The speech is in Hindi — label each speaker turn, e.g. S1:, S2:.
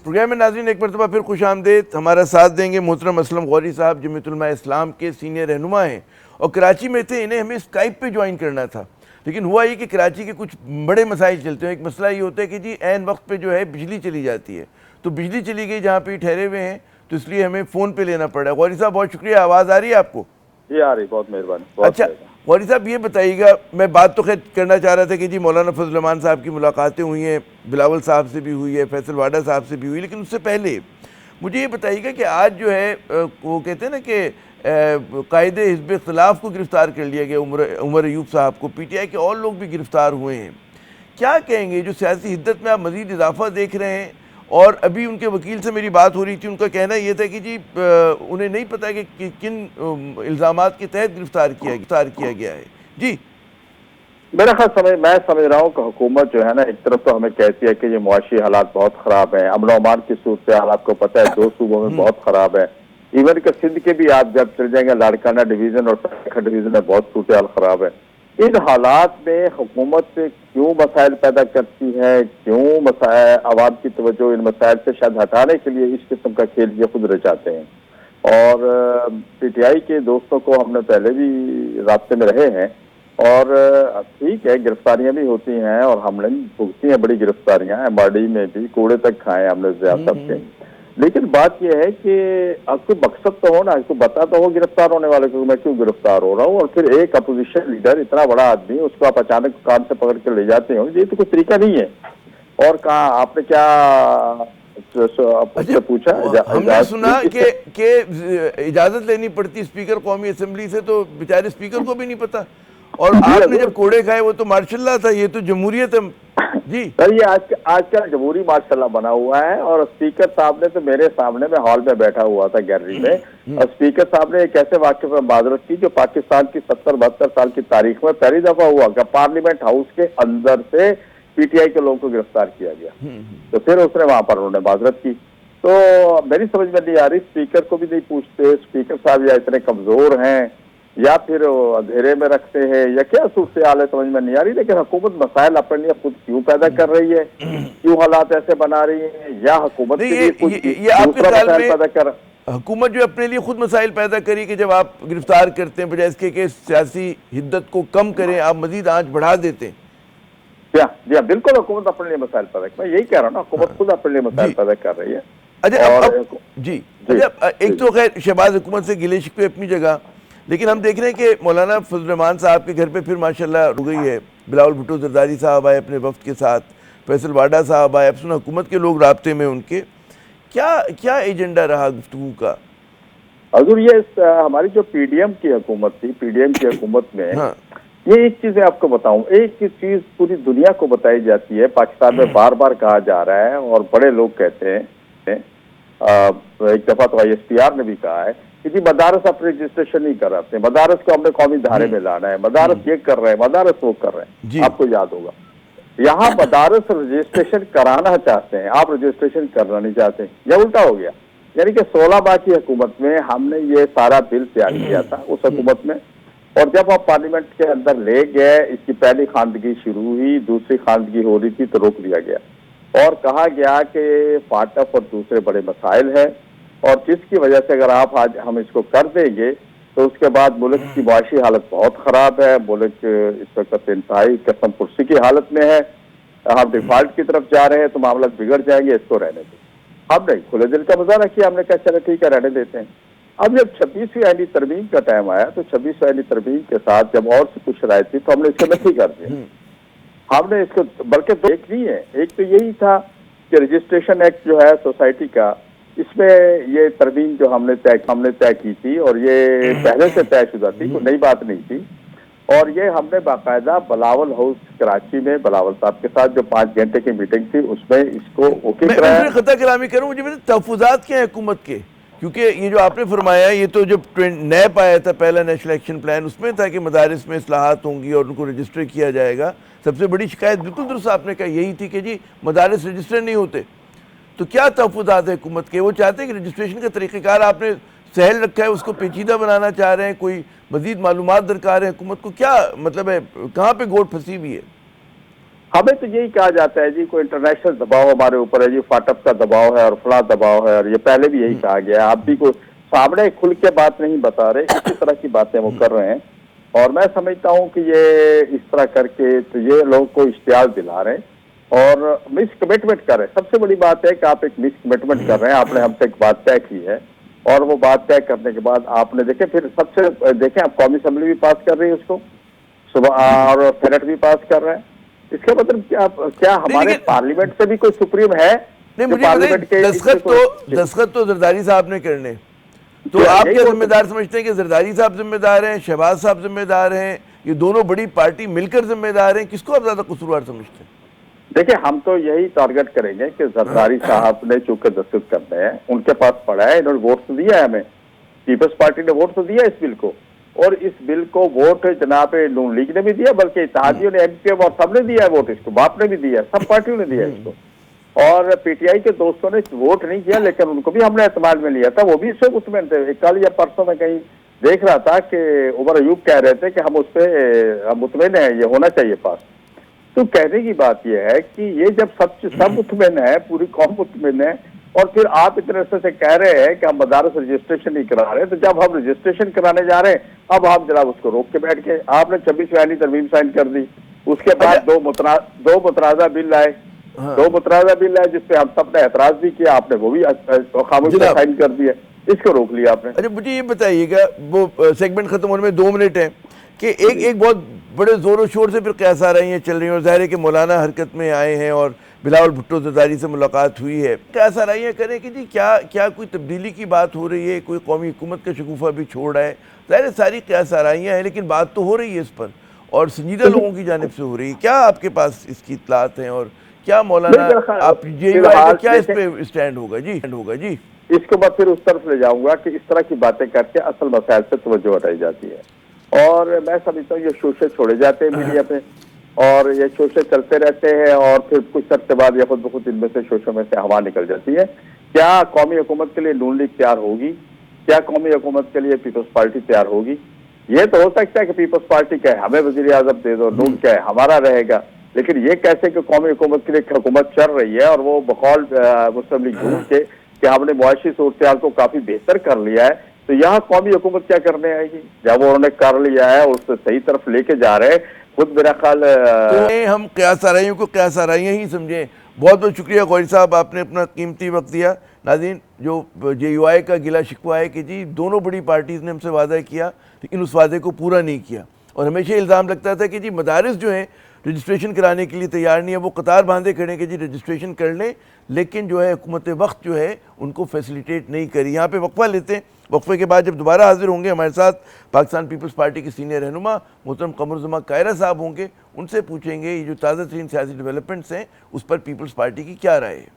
S1: प्रोग्राम में नाज़रीन एक मरतबा फिर खुश आमदेद। हमारा साथ देंगे मोहतरम असलम गौरी साहब, जमीयत उलमा इस्लाम के सीनियर रहनुमा हैं और कराची में थे। इन्हें हमें स्काइप पे ज्वाइन करना था, लेकिन हुआ ये कि कराची के कुछ बड़े मसाइल चलते हैं। एक मसला ये होता है कि जी ऐन वक्त पे जो है बिजली चली जाती है, तो बिजली चली गई जहाँ पे ठहरे हुए हैं, तो इसलिए हमें फ़ोन पे लेना पड़ा। गौरी साहब बहुत शुक्रिया। आवाज़ आ रही है आपको?
S2: जी आ रही, बहुत मेहरबानी।
S1: अच्छा गौरी साहब ये बताइएगा, मैं बात तो खैर करना चाह रहा था कि जी मौलाना फजल रहमान साहब की मुलाकातें हुई हैं, बिलावल साहब से भी हुई है, फैसल वाडा साहब से भी हुई, लेकिन उससे पहले मुझे ये बताइएगा कि आज जो है वो कहते हैं ना कि कायदे हिज़्ब इख्तिलाफ को गिरफ़्तार कर लिया गया, उमर अयूब साहब को। PTI के और लोग भी गिरफ़्तार हुए हैं। क्या कहेंगे, जो सियासी हिद्दत में आप मज़ीद इजाफा देख रहे हैं? और अभी उनके वकील से मेरी बात हो रही थी, उनका कहना यह था कि जी उन्हें नहीं पता कि किन इल्ज़ामात के तहत गिरफ्तार किया गया है। जी
S2: मेरा ख्याल मैं समझ रहा हूँ कि हुकूमत जो है ना, एक तरफ तो हमें कहती है कि ये मुआशी हालात बहुत ख़राब हैं, अमन अमान की सूरत हाल आपको पता है 2 सूबों में बहुत ख़राब है। इवन के सिंध के भी आप जब चल जाएंगे, लाड़काना डिवीज़न और सखा डिवीज़न में बहुत सूरत हाल ख़राब है। इन हालात में हुकूमत क्यों मसाइल पैदा करती है, क्यों आवाम की तवज्जो इन मसाइल से शायद हटाने के लिए इस किस्म का खेल ये खुद रचाते हैं। और PTI के दोस्तों को हमने पहले भी रास्ते में रहे हैं, और ठीक है गिरफ्तारियां भी होती हैं और हमने भुगती हैं बड़ी गिरफ्तारियां, MRD में भी कूड़े तक खाए हमने ज़ियादत के। लेकिन बात यह है कि आपको मकसद तो हो ना, इसको बता तो हो गिरफ्तार होने वाले को मैं क्यों गिरफ्तार हो रहा हूँ। और फिर एक अपोजिशन लीडर इतना बड़ा आदमी, उसको आप अचानक कान से पकड़ कर ले जाते हो, ये तो कोई तरीका नहीं है। और कहा आपने क्या आपसे पूछा?
S1: हमने सुना कि इजाजत लेनी पड़ती स्पीकर कौमी असेंबली से, तो बेचारे स्पीकर को भी नहीं पता। और आपने जब कोड़े खाए वो तो मार्शल्लाह था, ये तो जमहूरियत है जी
S2: सर। ये आज का जमहूरी मार्शल्लाह बना हुआ है। और स्पीकर साहब ने तो मेरे सामने में हॉल में बैठा हुआ था गैलरी में, और स्पीकर साहब ने एक ऐसे वाक्य पर माजरत की जो पाकिस्तान की 70-72 साल की तारीख में पहली दफा हुआ कि पार्लियामेंट हाउस के अंदर से PTI के लोगों को गिरफ्तार किया गया। तो फिर उसने वहां पर उन्होंने माजरत की। तो मेरी समझ में नहीं आ रही, स्पीकर को भी नहीं पूछते, स्पीकर साहब या इतने कमजोर हैं या फिर अंधेरे में रखते हैं, या क्या सूरत हाल है समझ में नहीं आ रही। लेकिन हुकूमत मसाइल अपने लिए खुद क्यों पैदा कर रही है, क्यों हालात ऐसे बना रही है, या हुकूमत के लिए कुछ दूसरा मसाइल पैदा कर।
S1: हुकूमत जो अपने लिए खुद मसाइल पैदा करी कि जब आप गिरफ्तार करते हैं, बजाय इसके कि सियासी हिद्दत को कम करें, आप मजीद आंच बढ़ा देते हैं।
S2: जी हाँ, बिल्कुल हुकूमत अपने लिए मसाइल पैदा, मैं यही कह रहा हूँ ना, हुकूमत खुद अपने लिए मसाइल पैदा कर रही है।
S1: अच्छा एक तो खैर शहबाज हुकूमत से गिले शिकवे अपनी जगह, लेकिन हम देख रहे हैं कि मौलाना फजल रहमान साहब के घर पे फिर माशाल्लाह हो गई है। बिलावल भुट्टो जरदारी साहब आए अपने वफ्द के साथ, फैसल वाडा साहब आए, अब सुना हुकूमत के लोग राब्ते में उनके। क्या एजेंडा रहा गुफ्तगू का?
S2: हजूर ये हमारी जो PDM की हुकूमत थी, PDM की हुकूमत में हाँ। ये एक चीज आपको बताऊं, एक चीज पूरी दुनिया को बताई जाती है, पाकिस्तान में बार बार कहा जा रहा है और बड़े लोग कहते हैं, एक दफा तो ISPR ने भी कहा है कि जी मदारस अपने रजिस्ट्रेशन नहीं कर रहे, मदारस को हमने कौमी धारे में लाना है, मदारस ये कर रहे हैं, मदारस वो कर रहे हैं। आपको याद होगा यहाँ मदारस रजिस्ट्रेशन कराना चाहते हैं, आप रजिस्ट्रेशन करना नहीं चाहते, या उल्टा हो गया। यानी कि 16 माह की हुकूमत में हमने ये सारा बिल तैयार किया था उस हुकूमत में, और जब आप पार्लियामेंट के अंदर ले गए, इसकी पहली खानदगी शुरू हुई, दूसरी खानदगी हो रही थी तो रोक दिया गया और कहा गया कि फाटक और दूसरे बड़े मसाइल हैं, और जिसकी वजह से अगर आप आज हम इसको कर देंगे तो उसके बाद मुल्क की मुआशी हालत बहुत ख़राब है, मुल्क इस वक्त इंतहाई कसम पुरसी की हालत में है, हम डिफॉल्ट की तरफ जा रहे हैं तो मामला बिगड़ जाएंगे, इसको रहने दें। हम नहीं खुले दिल का मुजाहरा किया, हमने कहा चलो ठीक है रहने देते हैं। अब जब 26वीं आईनी तरमीम का टाइम आया तो 26वीं आईनी तरमीम के साथ जब और से कुछ राय थी तो हमने इसको नहीं कर दिया। हमने इसको बल्कि दो एक नहीं है, एक तो यही था कि रजिस्ट्रेशन एक्ट जो है सोसाइटी का, इसमें ये तरमीम जो हमने तय की थी और ये पहले से तयशुदा थी, कोई नई बात नहीं थी। और ये हमने बाकायदा बिलावल हाउस कराची में बिलावल साहब के साथ जो 5 घंटे की मीटिंग थी उसमें इसको ओके कराया।
S1: खता कलामी करूं, मुझे तहफ़्फ़ुज़ात क्या है हुकूमत के, क्योंकि ये जो आपने फरमाया ये तो जब नैप आया था पहला नेशनल एक्शन प्लान, उसमें था कि मदारिस में इस्लाहात होंगी और उनको रजिस्टर किया जाएगा। सबसे बड़ी शिकायत बिल्कुल दुरुस्त आपने कहा यही थी कि जी मदारिस रजिस्टर नहीं होते। तो क्या तहफ़्फ़ुज़ात है हुकूमत के? वो चाहते हैं कि रजिस्ट्रेशन का तरीक़ेकार आपने सहल रखा है, उसको पेचीदा बनाना चाह रहे हैं, कोई मज़ीद मालूमात दरकार है हुकूमत को, क्या मतलब है, कहाँ पे गोट फंसी हुई है?
S2: हमें तो यही कहा जाता है जी, कोई इंटरनेशनल दबाव हमारे ऊपर है जी, फाटप का दबाव है और फला दबाव है, और ये पहले भी यही कहा गया है। आप भी को सामने खुल के बात नहीं बता रहे, इसी तरह की बातें वो कर रहे हैं। और मैं समझता हूँ कि ये इस तरह करके तो ये लोगों को इश्तियाल दिला रहे हैं और मिस कमिटमेंट कर रहे हैं। सबसे बड़ी बात है कि आप एक मिस कमिटमेंट कर रहे हैं। आपने हमसे एक बात तय की है और वो बात तय करने के बाद आपने देखे, फिर सबसे देखें आप कौमी असेंबली भी पास कर रही है उसको सुबह और सेनेट भी पास कर रहे हैं। इसका मतलब क्या हमारे पार्लियामेंट से भी कोई सुप्रीम है?
S1: नहीं, मुझे पार्लियामेंट के दस्तखत तो जरदारी साहब ने करने, तो आप क्या जिम्मेदार समझते हैं कि जरदारी साहब जिम्मेदार हैं, शहबाज साहब जिम्मेदार हैं, ये दोनों बड़ी पार्टी मिलकर जिम्मेदार हैं? किसको आप ज्यादा कसूरवार समझते हैं?
S2: देखिए, हम तो यही टारगेट करेंगे कि जरदारी साहब ने चूंकि दस्तखत करने हैं, उनके पास पड़ा है, इन्होंने वोट तो दिया है, हमें पीपल्स पार्टी ने वोट तो दिया इस बिल को, और इस बिल को वोट जनाब नून लीग ने भी दिया, बल्कि इत्तेहादियों ने, एमपीएम और सबने दिया है वोट, इसको बाप ने भी दिया, सब पार्टियों ने दिया इसको। और पीटीआई के दोस्तों ने वोट नहीं किया, लेकिन उनको भी हमने एतमाद में लिया था, वो भी इससे मुतमईन थे। कल या परसों में कहीं देख रहा था कि उमर अयूब कह रहे थे कि हम उस पर मुतमईन है, ये होना चाहिए पास। तो कहने की बात यह है कि ये जब सब मुतमईन है, पूरी कौम मुतमईन है, और फिर आप इतने से कह रहे हैं कि हम मदारस रजिस्ट्रेशन नहीं करा रहे, तो जब हम रजिस्ट्रेशन कराने जा रहे हैं, अब आप जनाब उसको रोक के बैठ गए। आपने 26 बयानी तरमीम साइन कर दी, उसके बाद दो मुतराजा बिल आए, दो मुतराजा बिल आए जिसपे हम सब ने एतराज भी किया, आपने वो भी खामोश साइन कर दिया, इसको रोक लिया आपने।
S1: अच्छा, मुझे ये बताइएगा, वो सेगमेंट खत्म होने में 2 मिनट है कि एक बहुत बड़े जोरों शोर से फिर कैसा आ रही हैं चल रही हैं, और ज़ाहिर है कि मौलाना हरकत में आए हैं और बिलावल भुट्टो जरदारी से मुलाकात हुई है। कैसा रही है करें कि जी क्या कोई तब्दीली की बात हो रही है, कोई कौमी हुकूमत का शगुफा भी छोड़ रहा है? ज़ाहिर है सारी कैसा रहियाँ हैं, लेकिन बात तो हो रही है इस पर, और संजीदा लोगों की जानिब से हो रही है। क्या आपके पास इसकी इत्तलात हैं, और क्या मौलाना आप क्या इस पे स्टैंड होगा जी?
S2: इसके बाद फिर उस तरफ ले जाऊंगा कि इस तरह की बातें करके असल मसाइल से तवज्जो हटाई जाती है, और मैं समझता हूँ ये शोशे छोड़े जाते हैं मीडिया पे, और ये शोशे चलते रहते हैं, और फिर कुछ अर्से बाद या खुद ब खुद इनमें से शोशों में से हवा निकल जाती है। क्या कौमी हुकूमत के लिए नून लीग तैयार होगी? क्या कौमी हुकूमत के लिए पीपल्स पार्टी तैयार होगी? ये तो हो सकता है कि पीपल्स पार्टी कहे हमें वजीर आजम दे दो, नून कहे हमारा रहेगा, लेकिन ये कैसे कि कौमी हुकूमत के लिए हुकूमत चल रही है और वो बकौल मुस्लिम लीग नून के कि हमने मुआशी सूरत को काफी बेहतर कर लिया है, तो यहाँ कौमी हुकूमत क्या करने आएगी? जब उन्होंने कर लिया है उससे सही तरफ लेके जा रहे हैं, खुद मेरा ख्याल
S1: तो हम क्यास आराइयों को क्यास आराइयाँ ही समझें। बहुत बहुत शुक्रिया गौरी साहब, आपने अपना कीमती वक्त दिया। नाज़रीन, जो JUI का गिला शिकवा है कि जी दोनों बड़ी पार्टीज़ ने हमसे वादा किया लेकिन उस वादे को पूरा नहीं किया, और हमेशा इल्ज़ाम लगता था कि जी मदारिस जो हैं रजिस्ट्रेशन कराने के लिए तैयार नहीं है, वो कतार बांधे खड़े कि जी रजिस्ट्रेशन कर लें, लेकिन जो है हुकूमत वक्त जो है उनको फैसिलिटेट नहीं करी। यहाँ पे वक्फा लेते हैं, वक्फे के बाद जब दोबारा हाजिर होंगे हमारे साथ पाकिस्तान पीपल्स पार्टी के सीनियर रहनुमा मोहतरम कमरुज़्ज़मा कायरा साहब होंगे, उनसे पूछेंगे ये जो ताज़ा तरीन सियासी डेवलपमेंट्स हैं उस पर पीपल्स पार्टी की क्या राय है।